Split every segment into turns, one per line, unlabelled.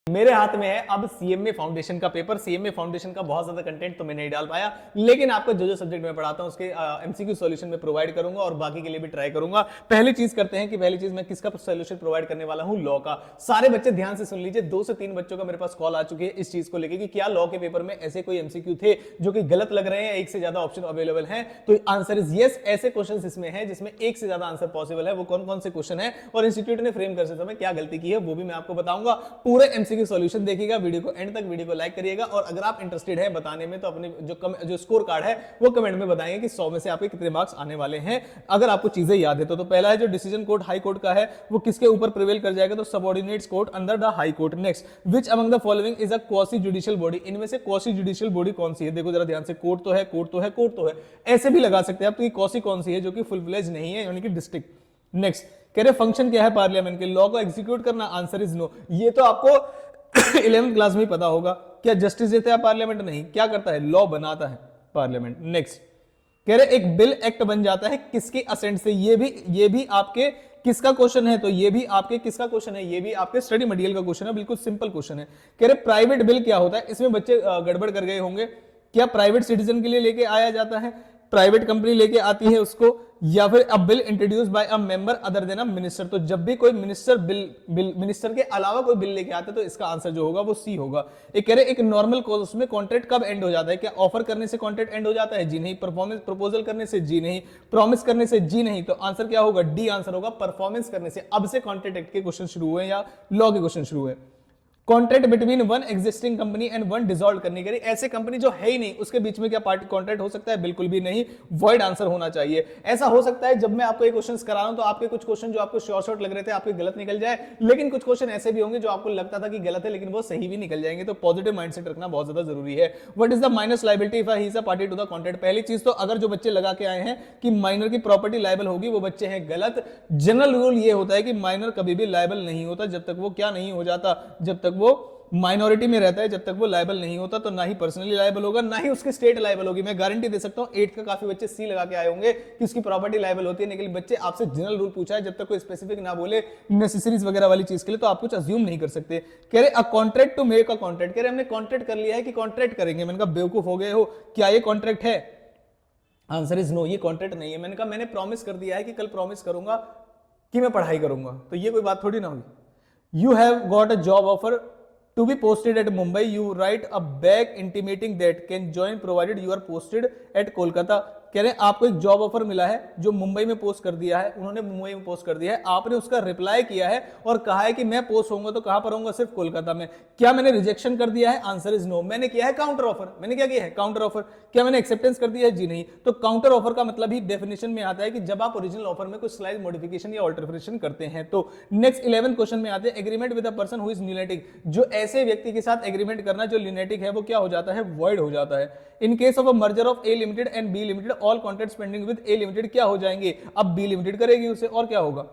मेरे हाथ में है अब सीएमए फाउंडेशन का पेपर। सीएमए फाउंडेशन का बहुत ज्यादा कंटेंट तो मैं नहीं डाल पाया, लेकिन आपको जो जो सब्जेक्ट मैं पढ़ाता हूं उसके एमसीक्यू सॉल्यूशन में प्रोवाइड करूंगा और बाकी के लिए भी ट्राई करूंगा। पहली चीज करते हैं कि पहली चीज मैं किसका सॉल्यूशन प्रोवाइड करने वाला हूं, लॉ का। सारे बच्चे ध्यान से सुन लीजिए, 2 से 3 बच्चों का मेरे पास कॉल आ चुकी है इस चीज को लेकर कि क्या लॉ के पेपर में ऐसे कोई एमसीक्यू थे जो कि गलत लग रहे हैं, एक से ज्यादा ऑप्शन अवेलेबल है। तो आंसर इज यस, ऐसे क्वेश्चन इसमें है जिसमें एक से ज्यादा आंसर पॉसिबल है। वो कौन कौन से क्वेश्चन है और इंस्टीट्यूट ने फ्रेम करते समय क्या गलती की है वो भी मैं आपको बताऊंगा। पूरे एमसीक्यू सॉल्यूशन देखिएगा, वीडियो को एंड तक, वीडियो को लाइक करिएगा और अगर आप इंटरेस्टेड है बताने में तो अपने जो स्कोर कार्ड है वो कमेंट में बताएंगे कि 100 में से आपके कितने मार्क्स आने वाले हैं, अगर आपको चीजें याद है तो पहला है जो डिसीजन कोर्ट हाई कोर्ट का है वो किसके ऊपर प्रिवेल कर जाएगा, तो subordinates court under the high court. Next, which among the following is a quasi judicial body, इनमें से क्वासी जुडिशियल बॉडी कौन सी है। देखो जरा ध्यान से, कोर्ट तो है, कोर्ट तो है, कोर्ट तो है, ऐसे भी लगा सकते हैं आप, तो ये क्वासी कौन सी है जो कि फुल फ्लेज नहीं है, यानी कि डिस्ट्रिक्ट। नेक्स्ट, कह रहे फंक्शन क्या है पार्लियामेंट के, लॉ को एग्जीक्यूट करना, आंसर इज नो। ये तो आपको 11th क्लास में ही पता होगा। क्या जस्टिस देता है पार्लियामेंट? नहीं। क्या करता है? लॉ बनाता है पार्लियामेंट। नेक्स्ट, कह रहे एक बिल एक्ट बन जाता है किसके असेंट से, ये भी आपके किसका क्वेश्चन है, तो ये भी आपके किसका क्वेश्चन है, ये भी आपके स्टडी मटेरियल का क्वेश्चन है, बिल्कुल सिंपल क्वेश्चन है। कह रहे प्राइवेट बिल क्या होता है, इसमें बच्चे गड़बड़ कर गए होंगे। क्या प्राइवेट सिटीजन के लिए लेके आया जाता है, प्राइवेट कंपनी लेके आती है उसको, या फिर अ bill introduce by a member other than a minister. तो जब भी कोई मिनिस्टर मिनिस्टर के अलावा कोई बिल लेके आता है तो इसका आंसर जो होगा वो सी होगा। एक कह रहे एक नॉर्मल कोर्स, उसमें कॉन्ट्रैक्ट कब एंड हो जाता है, क्या ऑफर करने से कॉन्ट्रैक्ट एंड हो जाता है? जी नहीं। परफॉर्मेंस प्रपोजल करने से? जी नहीं। प्रॉमिस करने से? जी नहीं। तो आंसर क्या होगा? डी आंसर होगा, परफॉर्मेंस करने से। अब से कॉन्ट्रैक्ट एक्ट के क्वेश्चन शुरू हुए या लॉ के क्वेश्चन शुरू हुए। Contract between one existing company and one dissolve करने के लिए, ऐसे कंपनी जो है ही नहीं उसके बीच में क्या पार्टी कॉन्ट्रैक्ट हो सकता है? बिल्कुल भी नहीं, वॉइड आंसर होना चाहिए। ऐसा हो सकता है जब मैं आपको ये क्वेश्चंस करा रहा हूं तो आपके कुछ क्वेश्चन जो आपको शॉर्ट लग रहे थे आपके गलत निकल जाए, लेकिन कुछ क्वेश्चन ऐसे भी होंगे जो आपको लगता था कि गलत है लेकिन वो सही भी निकल जाएंगे। तो पॉजिटिव माइंडसेट रखना बहुत ज्यादा जरूरी है। What is the minus liability if he is a party to the contract? पहली चीज तो अगर जो बच्चे लगा के आए हैं कि माइनर की प्रॉपर्टी लायबल होगी वो बच्चे हैं गलत। जनरल रूल ये होता है कि माइनर कभी भी लायबल नहीं होता जब तक वो क्या नहीं हो जाता, जब तक वो माइनॉरिटी में रहता है, जब तक वो लायबल नहीं होता तो ना ही पर्सनली लायबल होगा ना ही उसकी स्टेट लायबल होगी। मैं गारंटी दे सकता हूं 8th का काफी बच्चे सी लगा के आए होंगे कि उसकी प्रॉपर्टी लायबल होती है, लेकिन बच्चे आपसे जनरल रूल पूछा है, जब तक कोई स्पेसिफिक ना बोले नेसेसरीज वगैरह वाली चीज के लिए तो आप कुछ अज्यूम नहीं कर सकते। कह रहे a contract to make a contract, कह रहे हमने कॉन्ट्रैक्ट कर लिया है कि कॉन्ट्रैक्ट करेंगे। मैंने कहा बेवकूफ हो गए हो, क्या ये कॉन्ट्रैक्ट है? आंसर इज नो, ये कॉन्ट्रैक्ट नहीं है। मैंने कहा मैंने प्रॉमिस कर दिया है कि कल प्रॉमिस करूंगा कि मैं पढ़ाई करूंगा, तो ये कोई बात थोड़ी ना हुई। You have got a job offer to be posted at Mumbai, you write a back intimating that can join provided you are posted at Kolkata। कह रहे हैं आपको एक जॉब ऑफर मिला है जो मुंबई में पोस्ट कर दिया है, उन्होंने मुंबई में पोस्ट कर दिया है, आपने उसका रिप्लाई किया है और कहा है कि मैं पोस्ट होऊंगा तो कहां पर होऊंगा? सिर्फ कोलकाता में। क्या मैंने रिजेक्शन कर दिया है? Answer is no. मैंने किया है काउंटर ऑफर। मैंने क्या किया है? Counter offer. क्या मैंने एक्सेप्टेंस कर दिया है? जी नहीं। तो काउंटर ऑफर का मतलब ही डेफिनेशन में आता है कि जब आप ओरिजिनल ऑफर में कुछ स्लाइड मॉडिफिकेशन या ऑल्टरेशन करते हैं। तो नेक्स्ट 11th क्वेश्चन में आते हैं agreement with a person who is lunatic. जो ऐसे व्यक्ति के साथ एग्रीमेंट करना जो ल्यूनेटिक है वो क्या हो जाता है? वॉइड हो जाता है। In case of a merger of A limited and B limited all contracts pending with A limited क्या हो जाएंगे? अब बी लिमिटेड करेगी उसे और क्या होगा?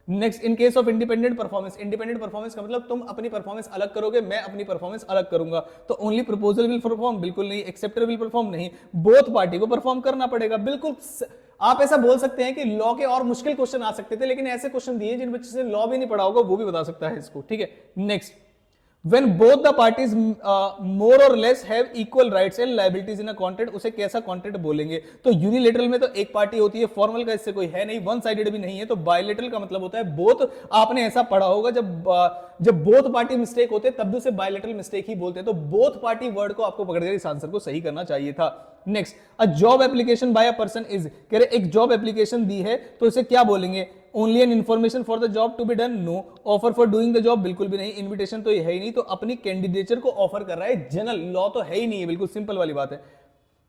Next, in case of independent performance, independent performance का मतलब तुम अपनी परफॉर्मेंस अलग करोगे, मैं अपनी परफॉर्मेंस अलग करूंगा। तो ओनली प्रपोजल विल परफॉर्म? बिल्कुल नहीं। Acceptor will perform? नहीं। बोथ पार्टी को परफॉर्म करना पड़ेगा। बिल्कुल आप ऐसा बोल सकते हैं कि लॉ के और मुश्किल क्वेश्चन आ सकते थे, लेकिन ऐसे क्वेश्चन दिए जिन बच्चे से लॉ भी नहीं पढ़ा होगा वो भी बता सकता है इसको। ठीक है, next, when both the parties more or less have equal rights and liabilities in a contract, उसे कैसा कॉन्ट्रैक्ट बोलेंगे? तो यूनिलेटरल में तो एक पार्टी होती है, फॉर्मल का इससे कोई है नहीं, वन साइडेड भी नहीं है। तो बायलेटरल का मतलब होता है बोथ। आपने ऐसा पढ़ा होगा जब बोथ पार्टी मिस्टेक होते तब भी उसे बायलेटरल मिस्टेक ही बोलते हैं। तो बोथ पार्टी वर्ड को आपको पकड़ कर इस आंसर को सही करना चाहिए था। Next, a job application by a person is, कह रहे एक जॉब एप्लीकेशन दी है तो इसे क्या बोलेंगे? Only an information for the job to be done? No. Offer for doing the job? बिल्कुल भी नहीं। इन्विटेशन तो ये है ही नहीं, तो अपनी कैंडिडेचर को ऑफर कर रहा है। जनरल लॉ तो है ही नहीं है, बिल्कुल सिंपल वाली बात है।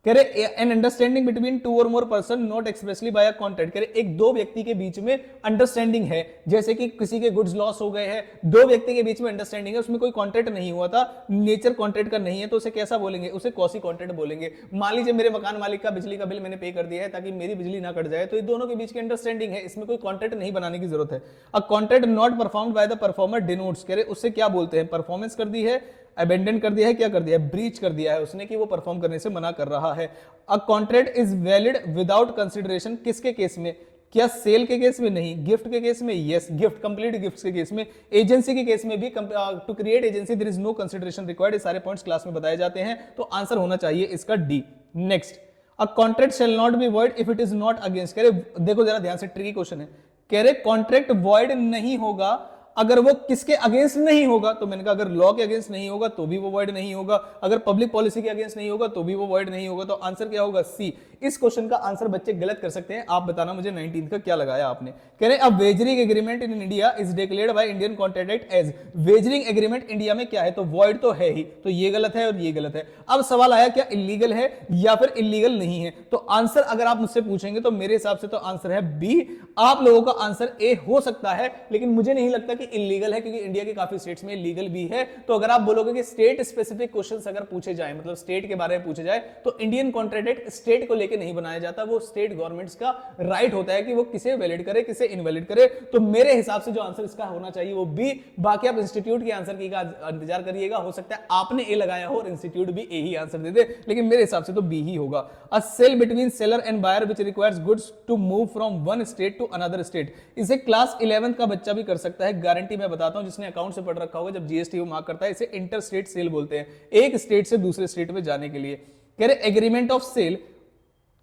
कह रहे एन अंडरस्टैंडिंग बिटवीन टू और more person not expressly by a contract, कह रहे एक दो व्यक्ति के बीच में अंडरस्टैंडिंग है, जैसे कि किसी के गुड्स लॉस हो गए हैं, दो व्यक्ति के बीच में अंडरस्टैंडिंग है, उसमें कोई कॉन्ट्रैक्ट नहीं हुआ था, नेचर कॉन्ट्रैक्ट का नहीं है, तो उसे कैसा बोलेंगे? उसे क्वासी कॉन्ट्रैक्ट बोलेंगे। मान लीजिए मेरे मकान मालिक का बिजली का बिल मैंने पे कर दिया है ताकि मेरी बिजली ना कट जाए, तो ये दोनों के बीच की अंडरस्टैंडिंग है, इसमें कोई कॉन्ट्रैक्ट नहीं बनाने की जरूरत है। A contract not performed by the performer denotes, कह रहे उससे क्या बोलते हैं? परफॉर्मेंस कर दी है, अबेंडन कर दिया है, क्या कर दिया है? ब्रीच कर दिया है उसने कि वो परफॉर्म करने से मना कर रहा है। A contract is valid without consideration, किसके केस में? क्या सेल के केस में? नहीं। गिफ्ट के केस में? यस। गिफ्ट, कंप्लीट गिफ्ट के केस में। एजेंसी के केस में भी, to create agency there is no consideration required. ये सारे पॉइंट्स क्लास में बताए जाते हैं, तो आंसर होना चाहिए इसका D. Next, a contract shall not be void if it is not against. कह रहे, देखो जरा ध्यान से, ट्रिकी क्वेश्चन है। कह रहे कॉन्ट्रैक्ट वॉइड नहीं होगा अगर वो किसके अगेंस्ट नहीं होगा, तो मैंने कहा अगर लॉ के अगेंस्ट नहीं होगा तो भी वो वॉइड नहीं होगा, अगर पब्लिक पॉलिसी के अगेंस्ट नहीं होगा तो भी वो वॉइड नहीं होगा। तो आंसर क्या होगा? सी। इस क्वेश्चन का आंसर बच्चे गलत कर सकते हैं, आप बताना मुझे 19 का क्या लगाया आपने। कह रहे अब wagering agreement in India is declared by Indian contract act as. Wagering agreement India में क्या है? तो वॉइड तो है ही, तो ये गलत है और ये गलत है। अब सवाल आया क्या इलीगल है या फिर इलीगल नहीं है? तो आंसर अगर आप मुझसे पूछेंगे तो मेरे हिसाब से तो आंसर है बी। आप लोगों का आंसर ए हो सकता है, लेकिन मुझे नहीं लगता कि इलीगल है, क्योंकि इंडिया के काफी स्टेट्स में लीगल भी है। तो अगर आप बोलोगे कि स्टेट स्पेसिफिक क्वेश्चंस अगर पूछे जाए, मतलब स्टेट के बारे में पूछे जाए, तो इंडियन कॉन्ट्रैक्ट एक्ट स्टेट को लेकर नहीं बनाया जाता, वो स्टेट गवर्नमेंट्स का राइट होता है कि वो किसे वैलिड करे, किसे इनवैलिड करे। तो मेरे हिसाब से जो आंसर इसका होना चाहिए वो बी। बाकी आप इंस्टीट्यूट के आंसर की का इंतजार करिएगा, हो सकता है आपने ए लगाया हो और इंस्टीट्यूट भी ए ही आंसर दे दे, लेकिन मेरे हिसाब से तो बी ही होगा। A sale between seller and buyer which requires goods to move from one state to another state. इसे क्लास 11th का बच्चा भी कर सकता है, गारंटी मैं बताता हूं, जिसने अकाउंट से पढ़ रखा होगा, जब जीएसटी मार्क करता है, इसे इंटर स्टेट सेल बोलते हैं, एक स्टेट से दूसरे स्टेट में जाने के लिए। कह रहे एग्रीमेंट ऑफ सेल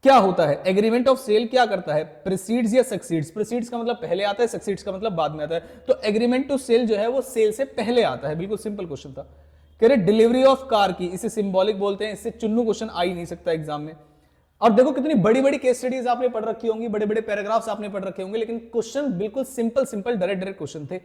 क्या होता है? एग्रीमेंट ऑफ सेल क्या करता है? प्रीसीड्स या सक्सीड्स? प्रीसीड्स का मतलब पहले आता है, सक्सीड्स का मतलब बाद में आता है। तो एग्रीमेंट टू सेल जो है वो सेल से पहले आता है। बिल्कुल सिंपल क्वेश्चन था। कह रहे डिलीवरी ऑफ कार की, इसे सिंबॉलिक बोलते हैं, इससे चुन्नू क्वेश्चन आ ही नहीं सकता एग्जाम में। और देखो कितनी बड़ी बड़ी केस स्टडीज आपने पढ़ रखी होंगी, बड़े बड़े पैराग्राफ्स आपने पढ़ रखे होंगे, लेकिन क्वेश्चन बिल्कुल simple simple direct direct question थे।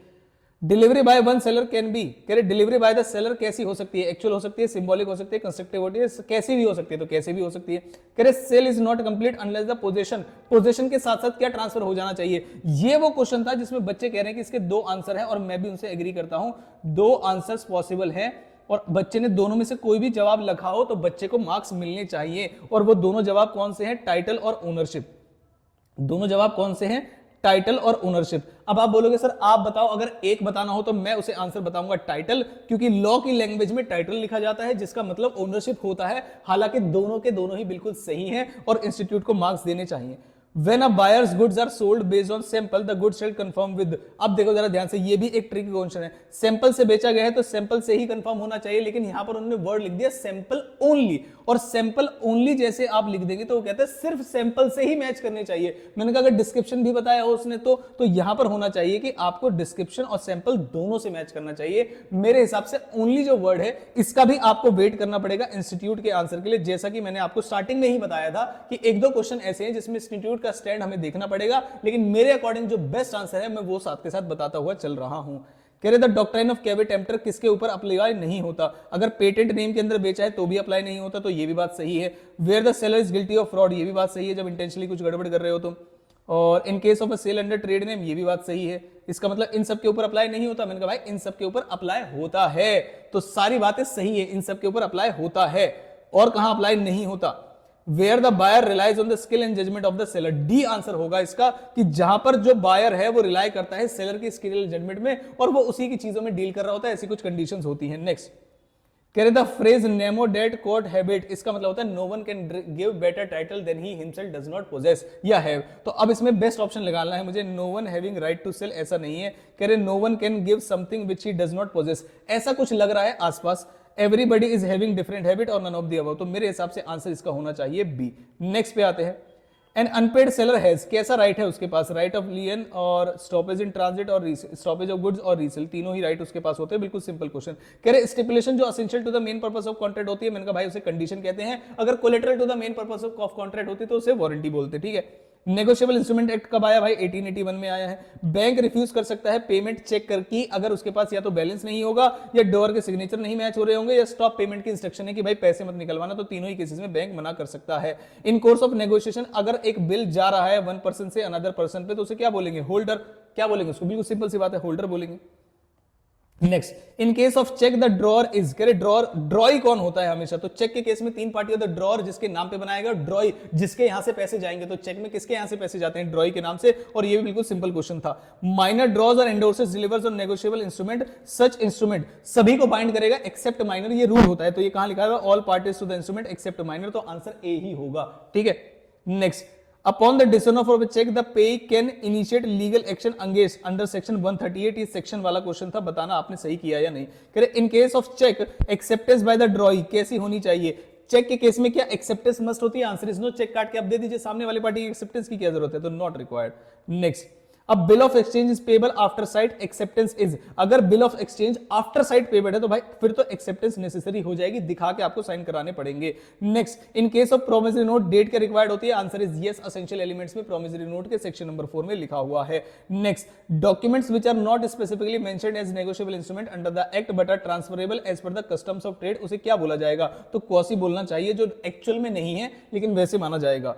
Delivery by one seller can be, कह रहे डिलीवरी बाय द सेलर कैसी हो सकती है? एक्चुअल हो सकती है, सिंबॉलिक हो सकती है, कंस्ट्रक्टिव होती है, कैसी भी हो सकती है, तो कैसे भी हो सकती है। कह रहे sale is not complete unless the position, position के साथ साथ क्या ट्रांसफर हो जाना चाहिए? ये वो क्वेश्चन था जिसमें बच्चे कह रहे हैं कि इसके दो आंसर है, और मैं भी उनसे एग्री करता हूं, दो आंसर्स पॉसिबल है, और बच्चे ने दोनों में से कोई भी जवाब लिखा हो तो बच्चे को मार्क्स मिलने चाहिए। और वो दोनों जवाब कौन से हैं? टाइटल और ओनरशिप। दोनों जवाब कौन से हैं? टाइटल और ओनरशिप। अब आप बोलोगे सर आप बताओ, अगर एक बताना हो तो मैं उसे आंसर बताऊंगा टाइटल, क्योंकि लॉ की लैंग्वेज में टाइटल लिखा जाता है जिसका मतलब ओनरशिप होता है। हालांकि दोनों के दोनों ही बिल्कुल सही हैं और इंस्टीट्यूट को मार्क्स देने चाहिए। When a buyer's goods are sold based on sample, the goods shall confirm with। अब देखो जरा ध्यान से, ये भी एक ट्रिकी क्वेश्चन है। सैंपल से बेचा गया है तो सैंपल से ही कंफर्म होना चाहिए, लेकिन यहां पर उन्होंने वर्ड लिख दिया सैंपल ओनली, और सैंपल ओनली जैसे आप लिख देंगे तो वो कहते हैं सिर्फ सैंपल से ही मैच करने चाहिए। मैंने कहा अगर डिस्क्रिप्शन भी बताया हो उसने तो यहां पर होना चाहिए कि आपको डिस्क्रिप्शन और सैंपल दोनों से मैच करना चाहिए। मेरे हिसाब से ओनली जो वर्ड है इसका भी आपको वेट करना पड़ेगा इंस्टीट्यूट के आंसर के लिए, जैसा कि मैंने आपको स्टार्टिंग में ही बताया था कि एक दो क्वेश्चन ऐसे हैं जिसमें इंस्टीट्यूट का स्टैंड हमें देखना पड़ेगा, लेकिन मेरे अकॉर्डिंग जो बेस्ट आंसर है मैं वो साथ के साथ बताता हुआ चल रहा हूं। कह रहे द डॉक्ट्राइन ऑफ कैवेट एम्प्टर किसके ऊपर अप्लाई नहीं होता? अगर पेटेंट नेम के अंदर बेचा है तो भी अप्लाई नहीं होता, तो ये भी बात सही है। Where the seller is guilty of fraud, ये भी बात सही है, जब इंटेंशनली कुछ गड़बड़ कर रहे हो तो। और in case of a sale under trade name, ये भी बात सही है। इसका मतलब इन सब के ऊपर अप्लाई नहीं होता। मैंने कहा भाई इन सब के ऊपर अप्लाई होता है, तो सारी बातें सही है, इन सब के ऊपर अप्लाई होता है। और कहां अप्लाई नहीं होता? Where the buyer relies on the skill and judgment of the seller, D answer होगा इसका, कि जहां पर जो बायर है वो रिलाई करता है सेलर की स्किल एंड जजमेंट में, और वो उसी की चीजों में डील कर रहा होता है, ऐसी कुछ कंडीशंस होती हैं। नेक्स्ट कह रहे the phrase nemo dat quod habet, इसका मतलब होता है no one can give better title than he himself does not possess या हैव। तो अब इसमें बेस्ट ऑप्शन लगाना है मुझे, no one having right to sell, ऐसा नहीं है। कह रहे no one can give something which he does not possess, ऐसा कुछ लग रहा है आसपास। Everybody is having different habit और नन ऑफ द अबव, तो मेरे हिसाब से आंसर इसका होना चाहिए बी। नेक्स्ट पे आते हैं, एन अनपेड सेलर हैज, कैसा राइट है उसके पास? राइट ऑफ लियन और स्टॉपेज इन ट्रांजिट और स्टॉपेज ऑफ गुड्स और रीसेल, तीनों ही राइट उसके पास होते हैं। बिल्कुल सिंपल क्वेश्चन। कह रहे स्टिपुलेशन जो essential to the main purpose of contract होती है, मैंने कहा भाई उसे कंडीशन कहते हैं। अगर collateral to the main purpose of contract होती तो उसे वारंटी बोलते, ठीक है। नेगोशिएबल इंस्ट्रूमेंट एक्ट कब आया भाई? 1881 में आया है। बैंक रिफ्यूज कर सकता है पेमेंट चेक करके अगर उसके पास या तो बैलेंस नहीं होगा, या डोर के सिग्नेचर नहीं मैच हो रहे होंगे, या स्टॉप पेमेंट की इंस्ट्रक्शन है कि भाई पैसे मत निकलवाना, तो तीनों ही केसेस में बैंक मना कर सकता है। इन कोर्स ऑफ नेगोशिएशन अगर एक बिल जा रहा है वन पर्सन से अनदर पर्सन पे, तो उसे क्या बोलेंगे? होल्डर। क्या बोलेंगे उसको? बिल्कुल सिंपल सी बात है, होल्डर बोलेंगे। Next, in case of cheque the drawer is, कह रहे ड्रॉअर, ड्रॉई कौन होता है हमेशा? तो चेक के केस में तीन पार्टी होता है, ड्रॉअर जिसके नाम पे बनाया गया, ड्रॉई जिसके यहां से पैसे जाएंगे। तो चेक में किसके यहां से पैसे जाते हैं? ड्रॉई के नाम से। और ये भी बिल्कुल सिंपल क्वेश्चन था। माइनर ड्रॉज और endorses delivers on negotiable instrument, such instrument सभी को बाइंड करेगा एक्सेप्ट माइनर, ये रूल होता है। तो ये कहां लिखा है? All parties to the instrument except minor, तो आंसर ए ही होगा, ठीक है। Next, upon the dishonour of cheque the payee can initiate legal action against under section 138। ये सेक्शन वाला क्वेश्चन था, बताना आपने सही किया या नहीं। कह रहे in case of cheque acceptance by the drawee कैसी होनी चाहिए? चेक के केस में क्या एक्सेप्टेंस मस्ट होती है? Answer is no. चेक काट के आप दे दीजिए, सामने वाली पार्टी की एक्सेप्टेंस की क्या जरूरत है? तो नॉट रिक्वायर्ड। नेक्स्ट, अब bill of exchange is payable after sight acceptance is. अगर bill of exchange after sight payable है तो भाई फिर तो एक्सेप्टेंस नेसेसरी हो जाएगी, दिखा के आपको साइन कराने पड़ेंगे। Next, in case of promissory note date के रिक्वायर्ड होती है? Answer is yes. Essential elements में प्रोमिसरी नोट के सेक्शन नंबर 4 में लिखा हुआ है। Next, documents which are not specifically mentioned as negotiable instrument under the act but are transferable as per the customs of trade, उसे क्या बोला जाएगा? तो क्वासी बोलना चाहिए, जो एक्चुअल में नहीं है लेकिन वैसे माना जाएगा।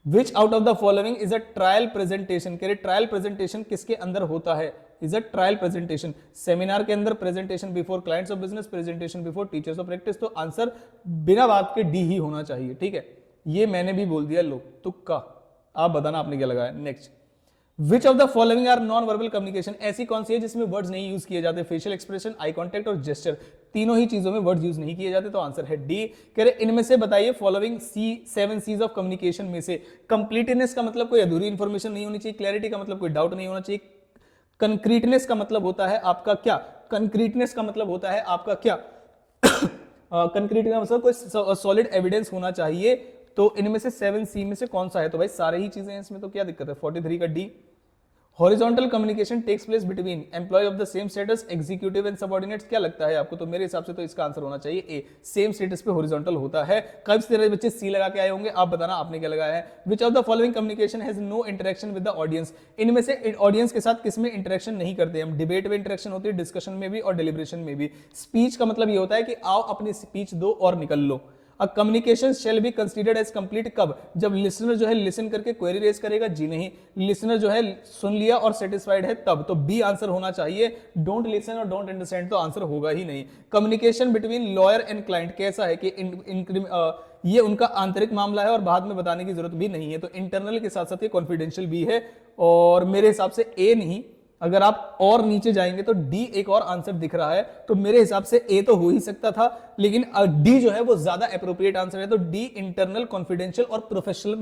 Which out of the following is a trial presentation? कह रहे ट्रायल प्रेजेंटेशन किसके अंदर होता है? Is a trial presentation. Seminar के अंदर presentation before clients of business, presentation before teachers of practice. तो आंसर बिना बात के डी ही होना चाहिए, ठीक है। ये मैंने भी बोल दिया, लो तुक्का, आप बताना आपने क्या लगाया। Next, which of the following are non verbal communication? ऐसी कौन सी है जिसमें वर्ड्स नहीं यूज किए जाते? फेशियल एक्सप्रेशन, आई कॉन्टेक्ट और जेस्चर, तीनों ही चीजों में वर्ड्स यूज नहीं किए जाते, तो आंसर है डी। कह रहे इनमें से बताइए following seven Cs of communication में से कंप्लीटनेस का मतलब कोई अधूरी इंफॉर्मेशन नहीं होनी चाहिए, क्लैरिटी का मतलब कोई डाउट नहीं होना चाहिए, कंक्रीटनेस का मतलब होता है आपका क्या? कंक्रीटनेस का मतलब होता है आपका क्या? कंक्रीट का मतलब कोई सॉलिड एविडेंस होना चाहिए। तो इनमें से 7C में से कौन सा है? तो भाई सारे ही चीजें हैं इसमें, तो क्या दिक्कत है? 43 का D. Horizontal communication takes place between employee of the same status, executive and subordinates, क्या लगता है आपको? तो मेरे हिसाब से तो इसका आंसर होना चाहिए ए, सेम स्टेटस पे हॉरिजॉन्टल होता है। कब से बच्चे सी लगा के आए होंगे, आप बताना आपने क्या लगाया है। Which of the following communication has no interaction with the audience? इनमें से ऑडियंस के साथ किसमें इंटरेक्शन नहीं करते हम? डिबेट में इंटरेक्शन होती है, डिस्कशन में भी और डिलिब्रेशन में भी। स्पीच का मतलब ये होता है कि आओ अपनी स्पीच दो और निकल लो। A communication shall be considered as complete कब? जब लिसनर जो है लिसन करके क्वेरी रेज करेगा, जी नहीं। लिसनर जो है सुन लिया और सेटिस्फाइड है तब, तो बी आंसर होना चाहिए। डोंट लिसन और डोंट अंडरस्टैंड तो आंसर होगा ही नहीं। Communication between lawyer and client कैसा है कि ये उनका आंतरिक मामला है और बाद में बताने की जरूरत भी नहीं है, तो इंटरनल के साथ साथ ये कॉन्फिडेंशियल भी है। और मेरे हिसाब से ए नहीं, अगर आप और नीचे जाएंगे तो डी एक और आंसर दिख रहा है, तो मेरे हिसाब से ए तो हो ही सकता था, लेकिन डी जो है वो ज्यादा एप्रोप्रिएट आंसर है। तो डी इंटरनल, कॉन्फिडेंशियल और प्रोफेशनल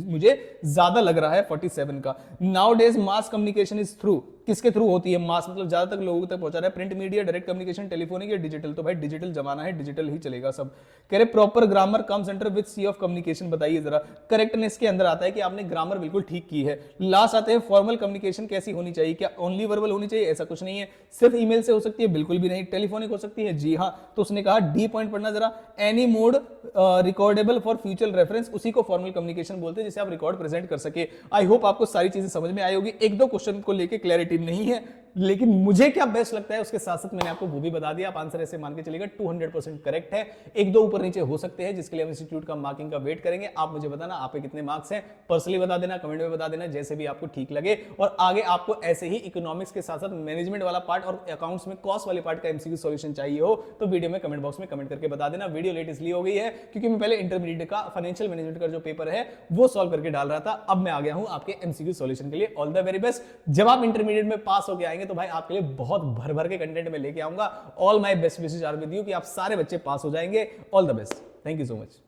मुझे ज्यादा लग रहा है 47 का। Now days mass communication is through, किसके थ्रू होती है? मास मतलब ज्यादा तक लोगों तक पहुंचा रहा है। Print media, direct communication, telephonic या डिजिटल? तो भाई डिजिटल जमाना है, डिजिटल ही चलेगा सब। कह रहे proper grammar comes under which C of communication, बताइए जरा। करेक्टनेस के अंदर आता है कि आपने ग्रामर बिल्कुल ठीक की है। लास्ट आते हैं फॉर्मल कम्युनिकेशन कैसी होनी चाहिए? क्या ओनली वर्बल होनी चाहिए? ऐसा कुछ नहीं है। सिर्फ ईमेल से हो सकती है? बिल्कुल भी नहीं। टेलीफोनिक हो सकती है? जी हाँ। तो उसने कहा डी पॉइंट पढ़ना जरा, any mode recordable for future reference, उसी को फॉर्मल कम्युनिकेशन बोलते हैं जिसे आप रिकॉर्ड प्रेजेंट कर सके। आई होप आपको सारी चीजें समझ में आई होगी। एक दो क्वेश्चन को लेके क्लैरिटी नहीं है, लेकिन मुझे क्या बेस्ट लगता है उसके साथ साथ मैंने आपको वो भी बता दिया। आप आंसर ऐसे मान के चलिएगा 200% करेक्ट है। एक दो ऊपर नीचे हो सकते हैं जिसके लिए हम इंस्टीट्यूट का मार्किंग का वेट करेंगे। आप मुझे बताना आप पे कितने मार्क्स हैं, पर्सनली बता देना, कमेंट में बता देना, जैसे भी आपको ठीक लगे। और आगे आपको ऐसे ही इकोनॉमिक्स के साथ साथ मैनेजमेंट वाला पार्ट और अकाउंट्स में कॉस्ट वाले पार्ट का एमसीक्यू सॉल्यूशन चाहिए हो तो वीडियो में कमेंट बॉक्स में कमेंट करके बता देना। वीडियो लेट इसलिए हो गई है क्योंकि मैं पहले इंटरमीडिएट का फाइनेंशियल मैनेजमेंट का जो पेपर है वो सॉल्व करके डाल रहा था, अब मैं आ गया हूं आपके एमसीक्यू सॉल्यूशन के लिए। All the very best. जब आप इंटरमीडिएट में पास होके आएंगे तो भाई आपके लिए बहुत भर भर के कंटेंट में लेके आऊंगा। All my best wishes are with you कि आप सारे बच्चे पास हो जाएंगे। All the best, thank you so much.